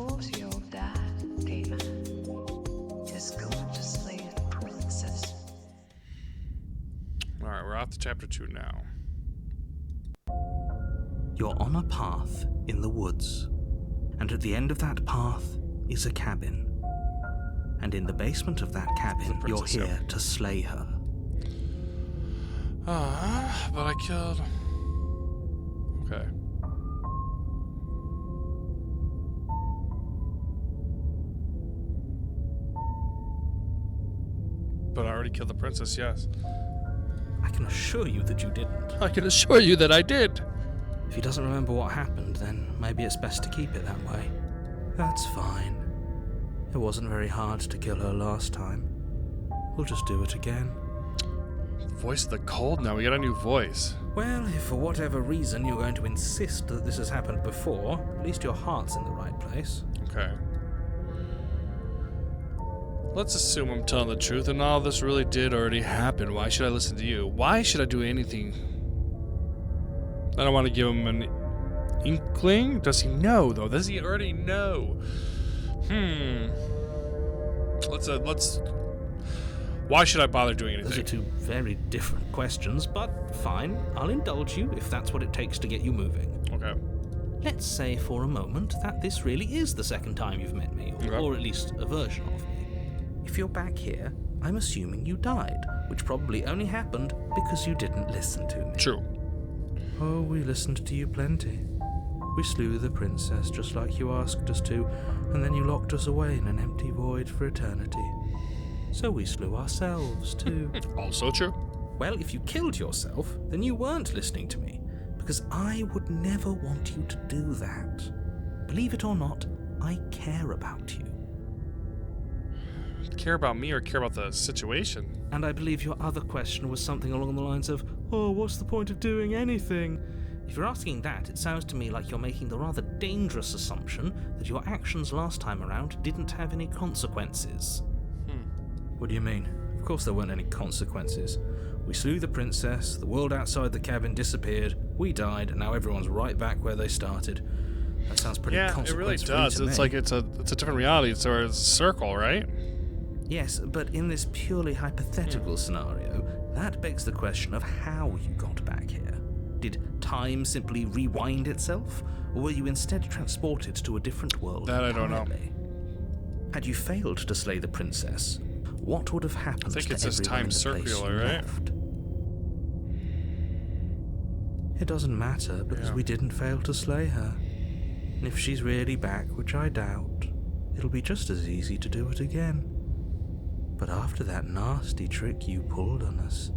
course you'll die, demon. Just going to slay the princess. Alright, we're off to chapter 2 now. You're on a path in the woods, and at the end of that path is a cabin. And in the basement of that cabin, you're here to slay her. But I killed... Okay. But I already killed the princess, yes. I can assure you that you didn't. I can assure you that I did. If he doesn't remember what happened, then maybe it's best to keep it that way. That's fine. It wasn't very hard to kill her last time. We'll just do it again. Voice of the cold now. We got a new voice. Well, if for whatever reason you're going to insist that this has happened before, at least your heart's in the right place. Okay. Let's assume I'm telling the truth and all this really did already happen. Why should I listen to you? Why should I do anything? I don't want to give him an inkling. Does he know, though? Does he already know? Let's... Why should I bother doing anything? Those are two very different questions, but fine. I'll indulge you if that's what it takes to get you moving. Okay. Let's say for a moment that this really is the second time you've met me, or at least a version of me. If you're back here, I'm assuming you died, which probably only happened because you didn't listen to me. True. Oh, we listened to you plenty. We slew the princess just like you asked us to, and then you locked us away in an empty void for eternity. So we slew ourselves too. Also true. Well, if you killed yourself, then you weren't listening to me, because I would never want you to do that. Believe it or not, I care about you. Care about me or care about the situation? And I believe your other question was something along the lines of, oh, what's the point of doing anything? If you're asking that, it sounds to me like you're making the rather dangerous assumption that your actions last time around didn't have any consequences. What do you mean? Of course there weren't any consequences. We slew the princess, the world outside the cabin disappeared, we died, and now everyone's right back where they started. That sounds pretty consequence-free to me. Yeah, it really does. It's like it's a different reality. It's a circle, right? Yes, but in this purely hypothetical scenario, that begs the question of how you got back here. Did time simply rewind itself, or were you instead transported to a different world? That I don't know. Had you failed to slay the princess, what would have happened I think to it's just time circular, right? Left? It doesn't matter, because we didn't fail to slay her. And if she's really back, which I doubt, it'll be just as easy to do it again. But after that nasty trick you pulled on us,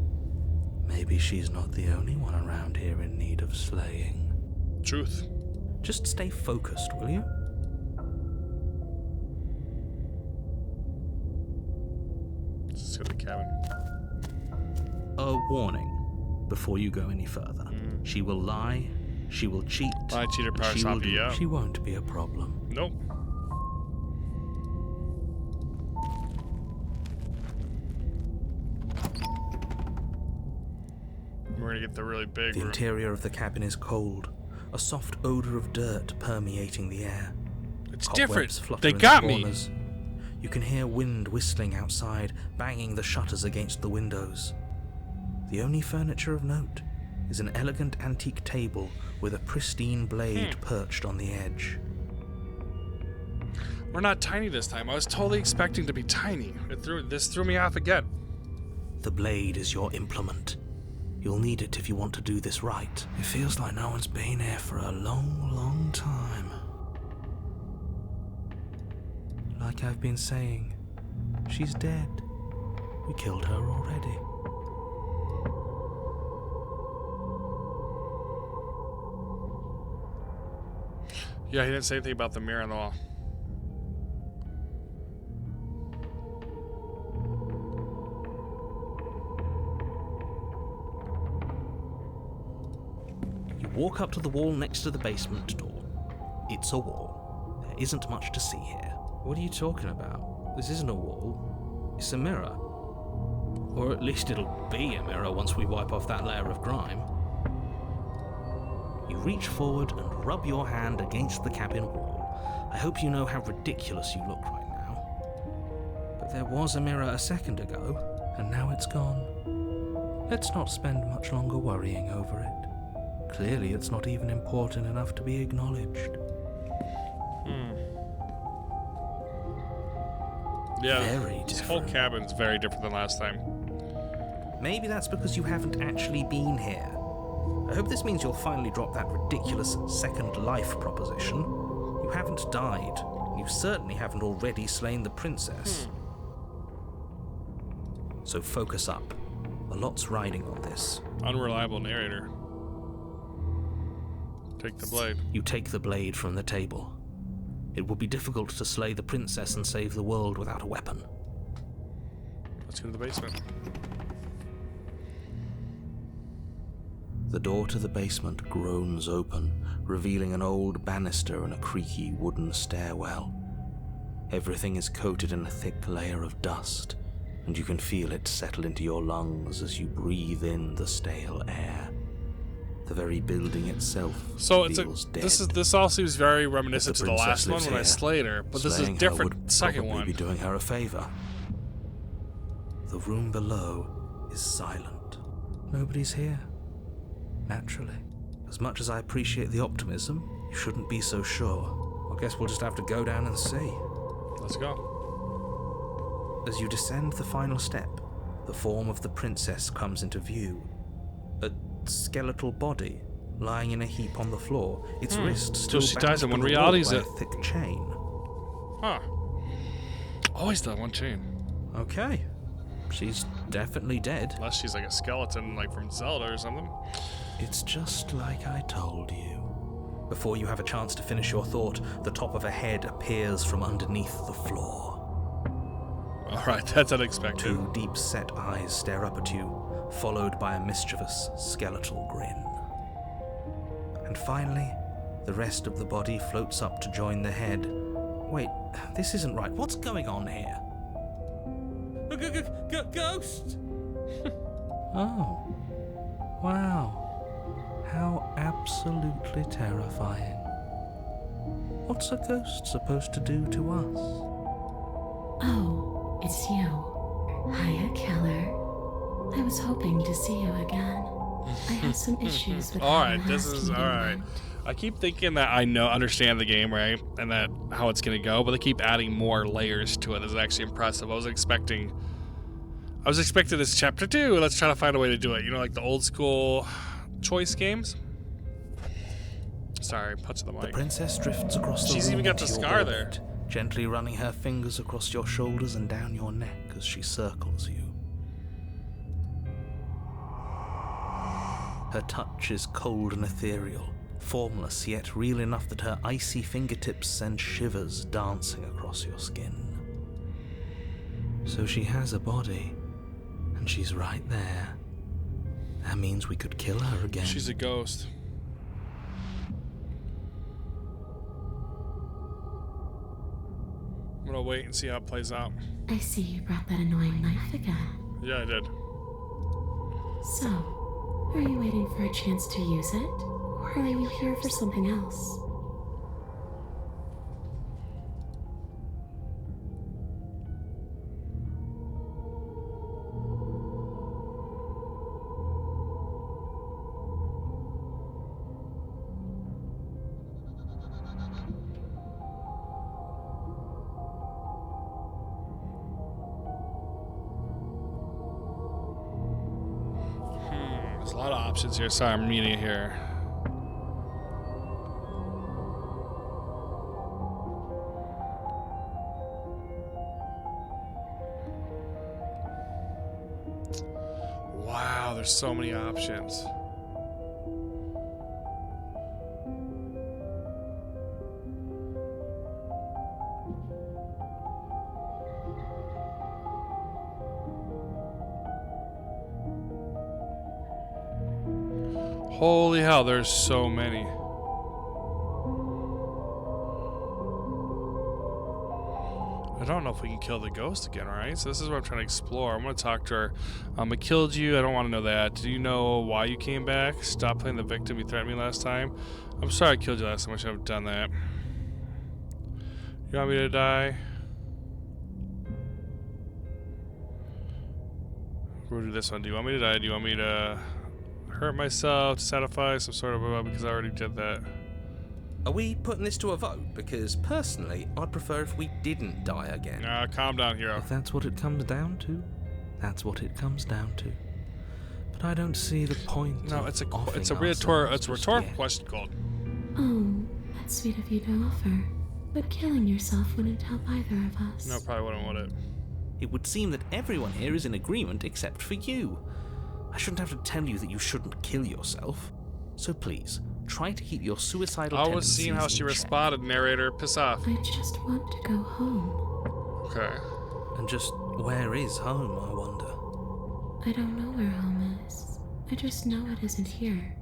maybe she's not the only one around here in need of slaying. Truth. Just stay focused, will you? Let's go to the cabin. A warning before you go any further. She will lie, she will cheat, Lie, cheater, power zombie, yeah. She won't be a problem. Nope. We're gonna get the really big The room. interior of the cabin is cold, a soft odor of dirt permeating the air. It's Cobwebs different. flutter They in the got me. corners. You can hear wind whistling outside, banging the shutters against the windows. The only furniture of note is an elegant antique table with a pristine blade perched on the edge. We're not tiny this time. I was totally expecting to be tiny. This threw me off again. The blade is your implement. You'll need it if you want to do this right. It feels like no one's been here for a long, long time. Like I've been saying, she's dead. We killed her already. Yeah, he didn't say anything about the mirror on the wall. You walk up to the wall next to the basement door. It's a wall. There isn't much to see here. What are you talking about? This isn't a wall. It's a mirror. Or at least it'll be a mirror once we wipe off that layer of grime. You reach forward and rub your hand against the cabin wall. I hope you know how ridiculous you look right now. But there was a mirror a second ago, and now it's gone. Let's not spend much longer worrying over it. Clearly, it's not even important enough to be acknowledged. Yeah, Very this whole different. cabin's very different than last time. Maybe that's because you haven't actually been here. I hope this means you'll finally drop that ridiculous second life proposition. You haven't died. You certainly haven't already slain the princess. So focus up. A lot's riding on this. Unreliable narrator. Take the blade. You take the blade from the table. It will be difficult to slay the princess and save the world without a weapon. Let's go to the basement. The door to the basement groans open, revealing an old banister and a creaky wooden stairwell. Everything is coated in a thick layer of dust, and you can feel it settle into your lungs as you breathe in the stale air. The very building itself So feels dead. this all seems very reminiscent to the princess last one lives when I here, slayed her, but this is slaying her different. would Second probably one. be doing her a favor. The room below is silent. Nobody's here. Naturally. As much as I appreciate the optimism, you shouldn't be so sure. I guess we'll just have to go down and see. Let's go. As you descend the final step, the form of the princess comes into view. A skeletal body lying in a heap on the floor, its wrist still she dies bound in one to the reality, wall is by it? a thick chain. Huh. Always done one chain. Okay. She's definitely dead. Unless she's like a skeleton, like from Zelda or something. It's just like I told you. Before you have a chance to finish your thought, the top of a head appears from underneath the floor. Alright, that's unexpected. Two deep-set eyes stare up at you, followed by a mischievous, skeletal grin. And finally, the rest of the body floats up to join the head. Wait, this isn't right. What's going on here? Ghost! Oh. Wow. How absolutely terrifying. What's a ghost supposed to do to us? Oh, it's you. Hiya, Keller. I was hoping to see you again. I have some issues with Alright, how this last is you alright. went. I keep thinking that I understand the game, right? And that how it's gonna go, but they keep adding more layers to it. This is actually impressive. I was expecting this chapter 2. Let's try to find a way to do it. You know, like the old school choice games? Sorry, touch the mic. The princess drifts across the She's room even got into the your scar orbit, gently running her fingers across your shoulders and down your neck as she circles you. Her touch is cold and ethereal, formless yet real enough that her icy fingertips send shivers dancing across your skin. So she has a body, and she's right there. That means we could kill her again. She's a ghost. I'm gonna wait and see how it plays out. I see you brought that annoying knife again. Yeah, I did. So, are you waiting for a chance to use it? Or are you here for something else? There's a lot of options here. Sorry, I'm reading it here. Wow, there's so many options. Holy hell, there's so many. I don't know if we can kill the ghost again, right? So this is what I'm trying to explore. I'm going to talk to her. I killed you. I don't want to know that. Do you know why you came back? Stop playing the victim. You threatened me last time. I'm sorry I killed you last time. I should have done that. You want me to die? We'll do this one. Do you want me to die? Do you want me to hurt myself to satisfy some sort of because I already did that. Are we putting this to a vote? Because personally, I'd prefer if we didn't die again. Calm down, hero. If that's what it comes down to, that's what it comes down to. But I don't see the point. No, of it's a offing rhetorical ourselves just yet. question called. Oh, that's sweet of you to offer. But killing yourself wouldn't help either of us. No, probably wouldn't want it. It would seem that everyone here is in agreement except for you. I shouldn't have to tell you that you shouldn't kill yourself. So please, try to keep your suicidal I was tendencies seeing how in she check. responded, narrator. Piss off. I just want to go home. Okay. And just where is home, I wonder? I don't know where home is. I just know it isn't here.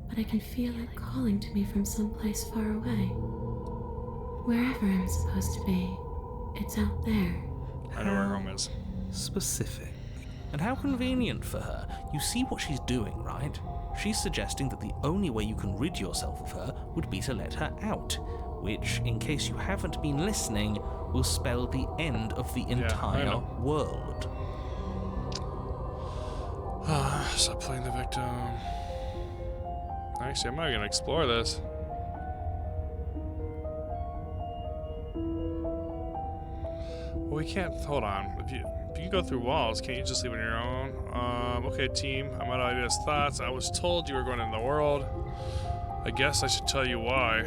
But I can feel it calling to me from someplace far away. Wherever I'm supposed to be, it's out there. I know where home is. Specific. And how convenient for her. You see what she's doing, right? She's suggesting that the only way you can rid yourself of her would be to let her out, which, in case you haven't been listening, will spell the end of the entire world. Stop playing the victim. Actually, I'm not gonna explore this. Well, we can't. Hold on. If you can go through walls, can't you just leave it on your own? Okay, team. I'm out of ideas, thoughts. I was told you were going into the world. I guess I should tell you why.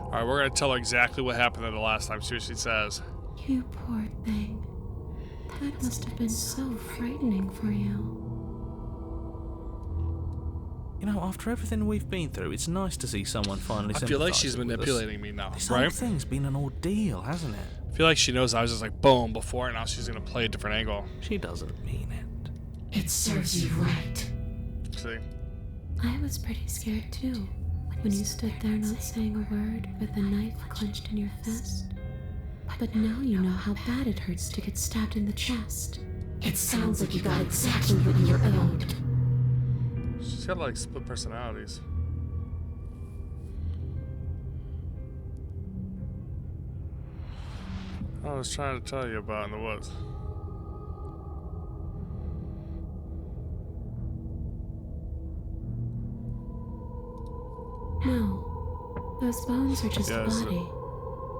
Alright, we're gonna tell her exactly what happened the last time. See what she says. You poor thing. That must have been so frightening for you. You know, after everything we've been through, it's nice to see someone finally I feel like she's sympathising with us. manipulating me now, This whole right? thing's been an ordeal, hasn't it? I feel like she knows I was just like boom before, and now she's gonna play a different angle. She doesn't mean it. It serves you right. See? I was pretty scared too, when you stood there not saying a word with a knife clenched in your fist. But now you know how bad it hurts to get stabbed in the chest. It sounds like you got exactly what you were owed. She's got like split personalities. I was trying to tell you about in the woods. No, those bones are just a Yes. body.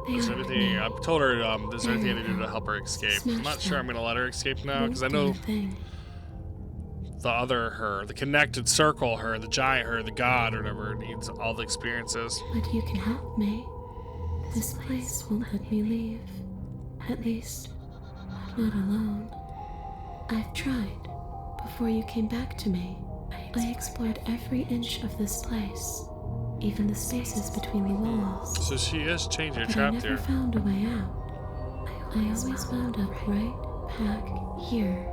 They Is there aren't anything? me. I've told her there's anything I can do to help her escape. I'm not sure I'm gonna let her escape now because I know Won't do a thing. the other her, the connected circle her, the giant her, the god or whatever needs all the experiences. But you can help me. This place won't let me leave. At least, not alone. I've tried. Before you came back to me, I explored every inch of this place, even the spaces between the walls. So she is changing her But I trap never here. found a way out. I always wound up right back here.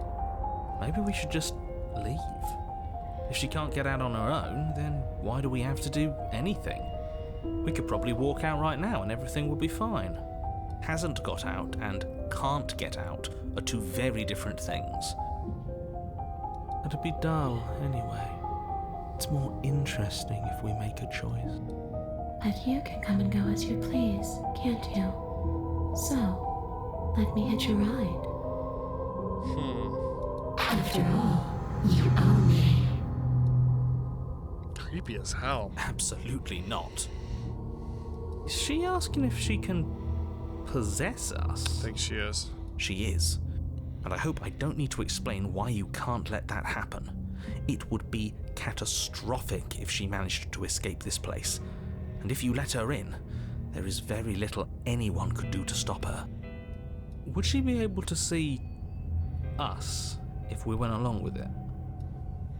Maybe we should just leave. If she can't get out on her own, then why do we have to do anything? We could probably walk out right now and everything will be fine. Hasn't got out and can't get out are two very different things. It'd be dull anyway. It's more interesting if we make a choice. But you can come and go as you please, can't you? So, let me hitch a ride. After all, you own me. Creepy as hell. Absolutely not. Is she asking if she can possess us? I think she is. She is. And I hope I don't need to explain why you can't let that happen. It would be catastrophic if she managed to escape this place. And if you let her in, there is very little anyone could do to stop her. Would she be able to see us if we went along with it?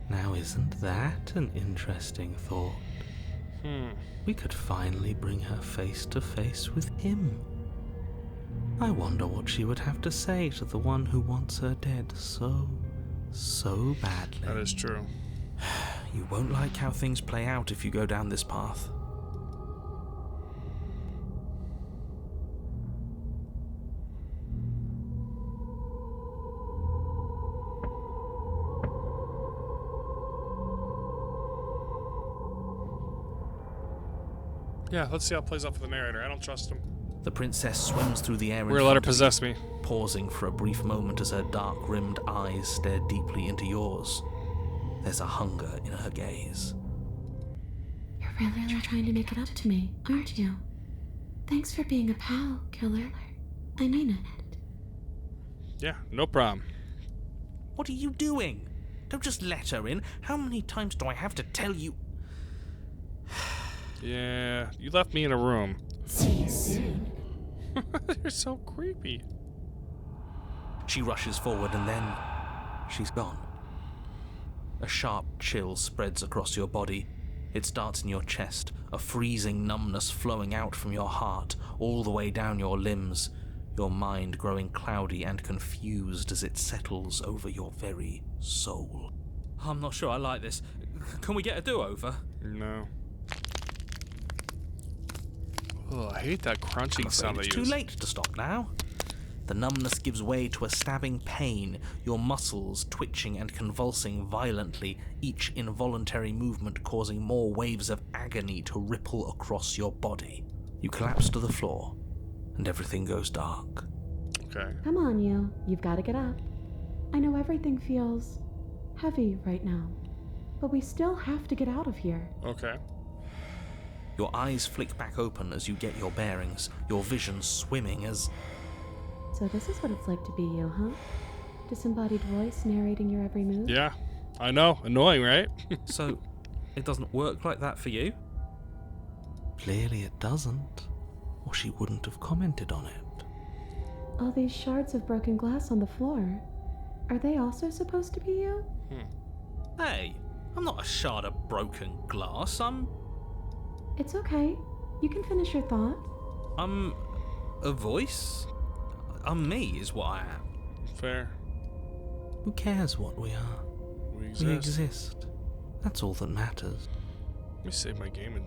Now, isn't that an interesting thought? We could finally bring her face to face with him. I wonder what she would have to say to the one who wants her dead so badly. That is true. You won't like how things play out if you go down this path. Yeah, let's see how it plays out for the narrator. I don't trust him. The princess swims through the air in We're gonna let her front of possess me. you, pausing for a brief moment as her dark-rimmed eyes stare deeply into yours. There's a hunger in her gaze. You're really trying to make it up to me, aren't you? Thanks for being a pal, killer. I mean it. Yeah, no problem. What are you doing? Don't just let her in. How many times do I have to tell you? Yeah, you left me in a room. See you soon. You're so creepy. She rushes forward and then she's gone. A sharp chill spreads across your body. It starts in your chest, a freezing numbness flowing out from your heart, all the way down your limbs, your mind growing cloudy and confused as it settles over your very soul. I'm not sure I like this. Can we get a do-over? No. Oh, I hate that crunching I'm sound afraid they it's use. too late to stop now. The numbness gives way to a stabbing pain, your muscles twitching and convulsing violently, each involuntary movement causing more waves of agony to ripple across your body. You collapse to the floor, and everything goes dark. Okay. Come on, you. You've got to get up. I know everything feels heavy right now, but we still have to get out of here. Okay. Your eyes flick back open as you get your bearings, your vision swimming as... So this is what it's like to be you, huh? Disembodied voice narrating your every move? Yeah, I know. Annoying, right? So, it doesn't work like that for you? Clearly it doesn't, or she wouldn't have commented on it. All these shards of broken glass on the floor. Are they also supposed to be you? Hey, I'm not a shard of broken glass, I'm It's okay. You can finish your thought. a voice? I'm me is what I am. Fair. Who cares what we are? We We exist. exist. That's all that matters. Let me save my game and...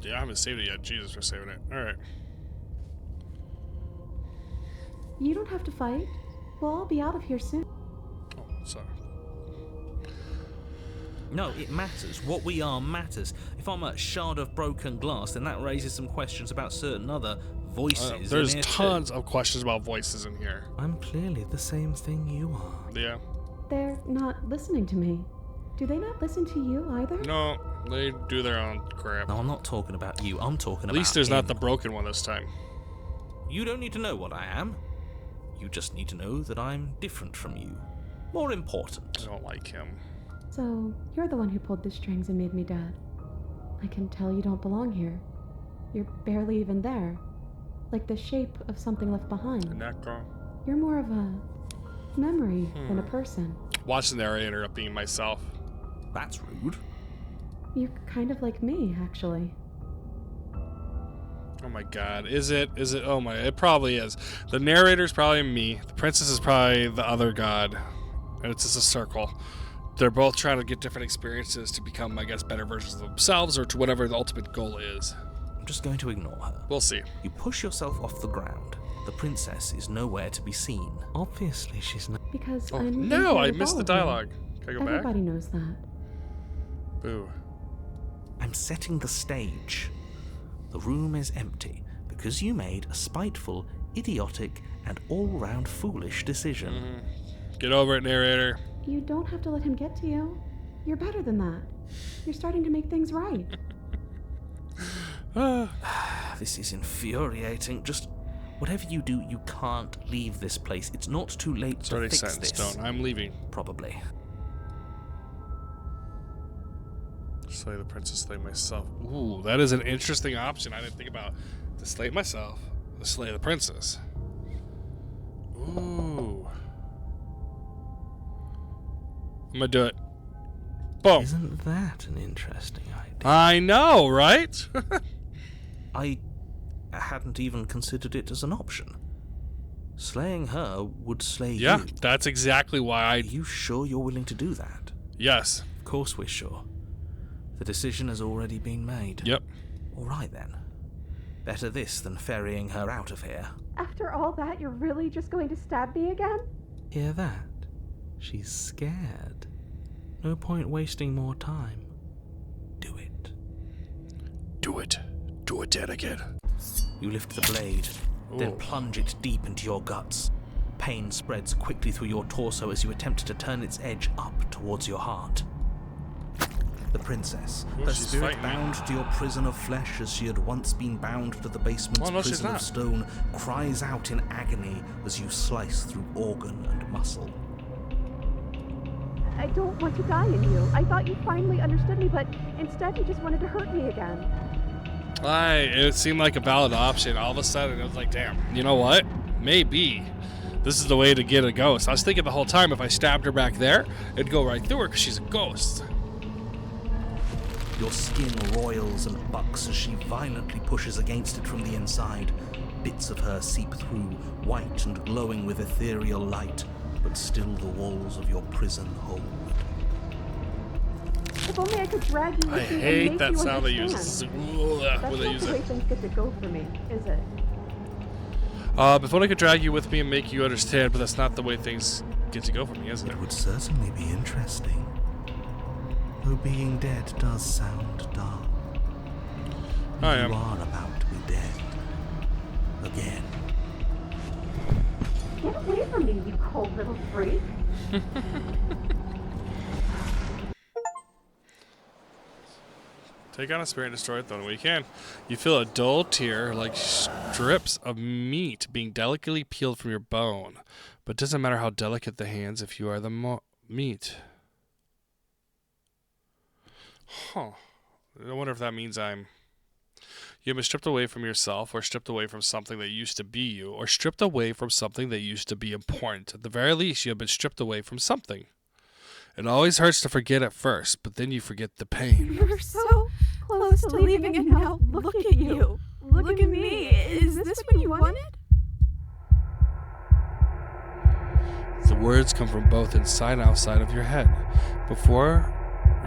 Yeah, I haven't saved it yet. Jesus, for saving it. Alright. You don't have to fight. We'll all be out of here soon. Oh, sorry. No, it matters. What we are matters. If I'm a shard of broken glass, then that raises some questions about certain other voices. There's in here tons too. of questions about voices in here. I'm clearly the same thing you are. Yeah. They're not listening to me. Do they not listen to you either? No, they do their own crap. No, I'm not talking about you. I'm talking about At least there's not him. the broken one this time. You don't need to know what I am. You just need to know that I'm different from you. More important. I don't like him. So, you're the one who pulled the strings and made me dead. I can tell you don't belong here. You're barely even there. Like the shape of something left behind. Necro. You're more of a memory than a person. Watch the narrator up being myself. That's rude. You're kind of like me, actually. Oh my god. Is it? Oh my, it probably is. The narrator's probably me. The princess is probably the other god. And it's just a circle. They're both trying to get different experiences to become, I guess, better versions of themselves or to whatever the ultimate goal is. I'm just going to ignore her. We'll see. You push yourself off the ground. The princess is nowhere to be seen. Obviously, she's not. Because Oh, I'm no, in I with missed all the of you. dialogue. Can I go back? Everybody knows that. Boo. I'm setting the stage. The room is empty because you made a spiteful, idiotic, and all-round foolish decision. Get over it, narrator. You don't have to let him get to you. You're better than that. You're starting to make things right. This is infuriating. Just whatever you do, you can't leave this place. It's not too late It's to already fix set in this. stone. I'm leaving. Probably. Slay the princess, slay myself. Ooh, that is an interesting option. I didn't think about to slay myself, to slay the princess. Ooh. I'm gonna do it. Boom. Isn't that an interesting idea? I know, right? I hadn't even considered it as an option. Slaying her would slay Yeah, you. that's exactly why Are you sure you're willing to do that? Yes. Of course we're sure. The decision has already been made. Yep. All right then. Better this than ferrying her out of here. After all that, you're really just going to stab me again? Hear that? She's scared. No point wasting more time. Do it. Do Do it. Do it, dead again. You lift the blade, then Ooh. plunge it deep into your guts. Pain spreads quickly through your torso as you attempt to turn its edge up towards your heart. The princess, Ooh, her she's spirit fighting. bound to your prison of flesh as she had once been bound to the basement's Oh, no, she's prison of not. stone, cries out in agony as you slice through organ and muscle. I don't want to die in you. I thought you finally understood me, but instead you just wanted to hurt me again. It seemed like a valid option. All of a sudden, it was like, damn, you know what? Maybe this is the way to get a ghost. I was thinking the whole time if I stabbed her back there, it'd go right through her because she's a ghost. Your skin roils and bucks as she violently pushes against it from the inside. Bits of her seep through, white and glowing with ethereal light, but still the walls of your prison hold. If only I could drag you I with me hate and make that you sound they understand. use. That's When they not use the way it. things get to go for me, is it? If only I could drag you with me and make you understand, but that's not the way things get to go for me, is it? It would certainly be interesting. Though being dead does sound dark. I am. You are about to be dead. Again. Get away from me, you cold little freak. Take on a spirit and destroy it the only way you can. You feel a dull tear like strips of meat being delicately peeled from your bone. But it doesn't matter how delicate the hands if you are the meat. Huh. I wonder if that means you've been stripped away from yourself, or stripped away from something that used to be you, or stripped away from something that used to be important. At the very least, you have been stripped away from something. It always hurts to forget at first, but then you forget the pain. You're so close to leaving, and now look at you. Look at me. Is this what you wanted? The words come from both inside and outside of your head. Before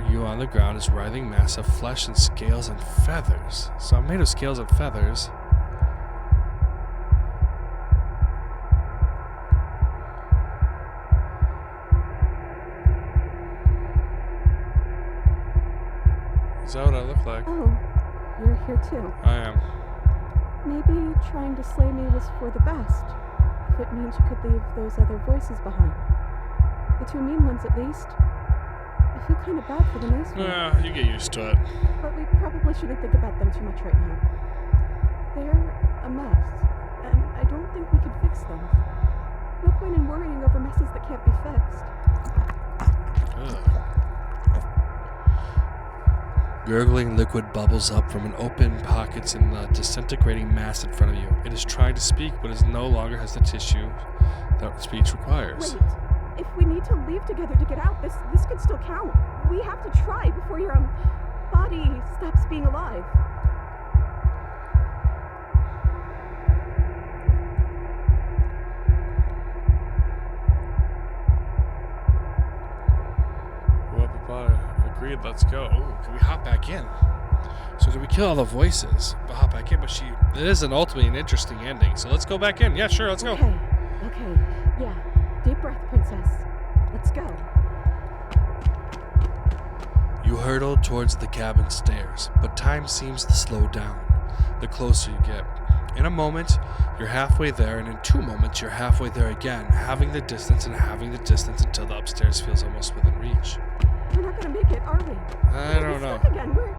you on the ground is writhing mass of flesh and scales and feathers. So I'm made of scales and feathers. Is that what I look like? Oh, you're here too. I am. Maybe trying to slay me was for the best. If it means you could leave those other voices behind. The two mean ones, at least. I feel kind of bad for the nice ones. Yeah, you get used to it. But we probably shouldn't think about them too much right now. They're a mess, and I don't think we could fix them. No point in worrying over messes that can't be fixed. Ugh. Gurgling liquid bubbles up from an open pockets in the disintegrating mass in front of you. It is trying to speak, but it no longer has the tissue that speech requires. Wait, if we need to leave together to get out, this could still count. We have to try before your body stops being alive. Well, Papa agreed, let's go. Ooh, can we hop back in? So did we kill all the voices? But hop back in, but it is ultimately an interesting ending. So let's go back in. Yeah, sure, let's go. Okay, yeah. Deep breath, princess. Let's go. You hurtle towards the cabin stairs, but time seems to slow down the closer you get. In a moment, you're halfway there, and in 2 moments, you're halfway there again, having the distance until the upstairs feels almost within reach. We're not gonna make it, are we? I don't know. We're stuck again.